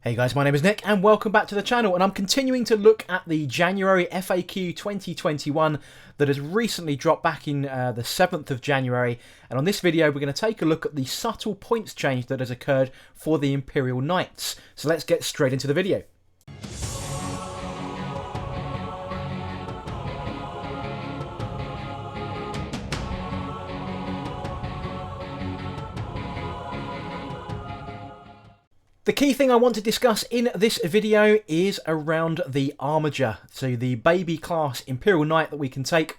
Hey guys, my name is Nick and welcome back to the channel, and I'm continuing to look at the January FAQ 2021 that has recently dropped back in the 7th of January, and on this video we're going to take a look at the subtle points change that has occurred for the Imperial Knights. So let's get straight into the video. The key thing I want to discuss in this video is around the Armiger, so the baby class Imperial Knight that we can take,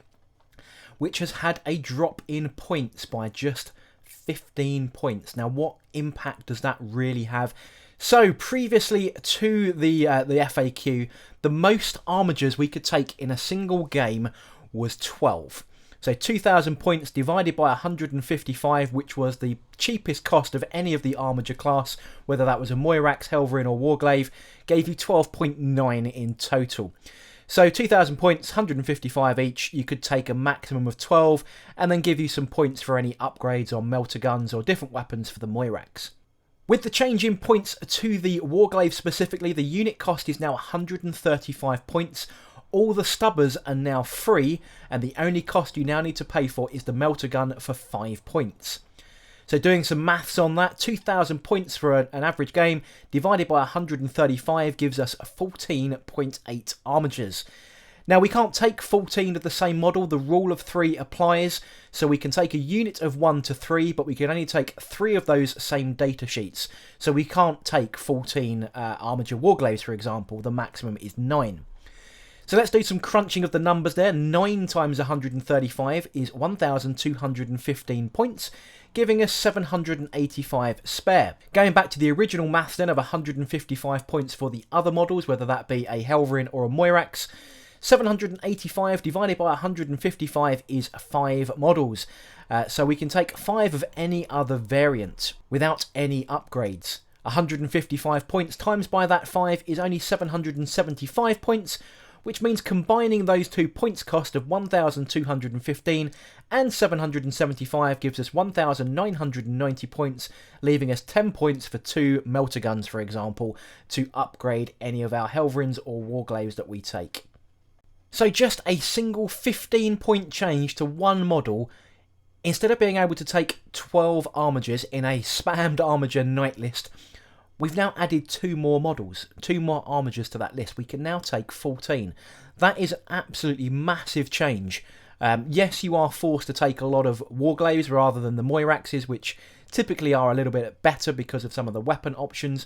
which has had a drop in points by just 15 points. Now, what impact does that really have? So, previously to the FAQ, the most Armigers we could take in a single game was 12. So 2,000 points divided by 155, which was the cheapest cost of any of the Armiger class, whether that was a Moirax, Helverin or Warglaive, gave you 12.9 in total. So 2,000 points, 155 each, you could take a maximum of 12, and then give you some points for any upgrades on melter guns or different weapons for the Moirax. With the change in points to the Warglaive specifically, the unit cost is now 135 points. All the stubbers are now free, and the only cost you now need to pay for is the melter gun for 5 points. So doing some maths on that, 2,000 points for an average game divided by 135 gives us 14.8 Armigers. Now we can't take 14 of the same model, the rule of 3 applies, so we can take a unit of 1 to 3, but we can only take 3 of those same data sheets. So we can't take 14 Armiger Warglaives, for example, the maximum is 9. So let's do some crunching of the numbers there. 9 times 135 is 1,215 points, giving us 785 spare. Going back to the original maths then of 155 points for the other models, whether that be a Helverin or a Moirax, 785 divided by 155 is 5 models. So we can take 5 of any other variant without any upgrades. 155 points times by that 5 is only 775 points, which means combining those two points cost of 1,215 and 775 gives us 1,990 points, leaving us 10 points for 2 melter guns, for example, to upgrade any of our Helverins or Warglaives that we take. So just a single 15-point change to one model. Instead of being able to take 12 Armigers in a spammed Armiger Knight list, we've now added 2 more models, 2 more Armigers to that list. We can now take 14. That is an absolutely massive change. Yes, you are forced to take a lot of Warglaives rather than the Moiraxes, which typically are a little bit better because of some of the weapon options.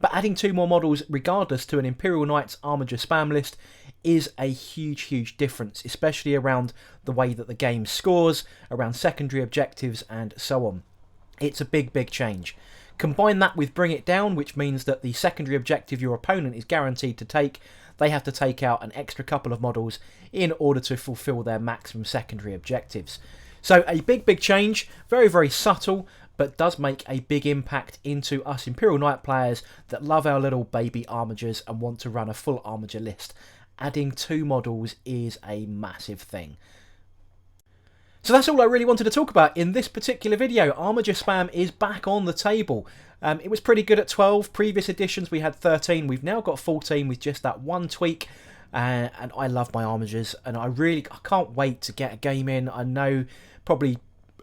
But adding 2 more models, regardless, to an Imperial Knights Armiger spam list is a huge, huge difference, especially around the way that the game scores, around secondary objectives and so on. It's a big, big change. Combine that with Bring It Down, which means that the secondary objective your opponent is guaranteed to take, they have to take out an extra couple of models in order to fulfill their maximum secondary objectives. So a big, big change, very, very subtle, but does make a big impact into us Imperial Knight players that love our little baby Armigers and want to run a full Armiger list. Adding 2 models is a massive thing. So that's all I really wanted to talk about in this particular video. Armiger spam is back on the table. It was pretty good at 12. Previous editions we had 13. We've now got 14 with just that one tweak. And I love my Armigers, and I can't wait to get a game in. I know probably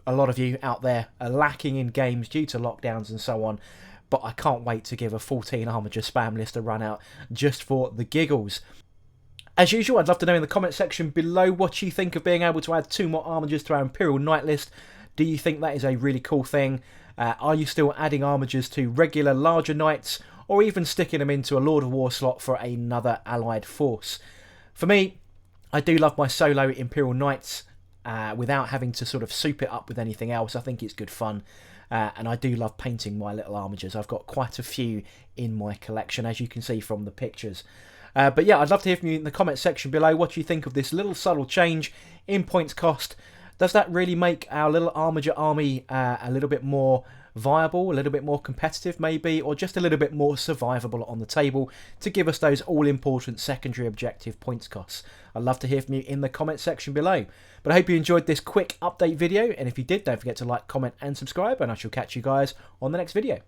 a lot of you out there are lacking in games due to lockdowns and so on, but I can't wait to give a 14 Armiger spam list a run out just for the giggles. As usual, I'd love to know in the comment section below what you think of being able to add 2 more Armigers to our Imperial Knight list. Do you think that is a really cool thing? Are you still adding Armigers to regular larger Knights, or even sticking them into a Lord of War slot for another allied force? For me, I do love my solo Imperial Knights without having to sort of soup it up with anything else. I think it's good fun. And I do love painting my little Armigers. I've got quite a few in my collection, as you can see from the pictures. But yeah, I'd love to hear from you in the comment section below what you think of this little subtle change in points cost. Does that really make our little Armiger army a little bit more viable, a little bit more competitive maybe, or just a little bit more survivable on the table to give us those all-important secondary objective points costs? I'd love to hear from you in the comment section below. But I hope you enjoyed this quick update video, and if you did, don't forget to like, comment and subscribe, and I shall catch you guys on the next video.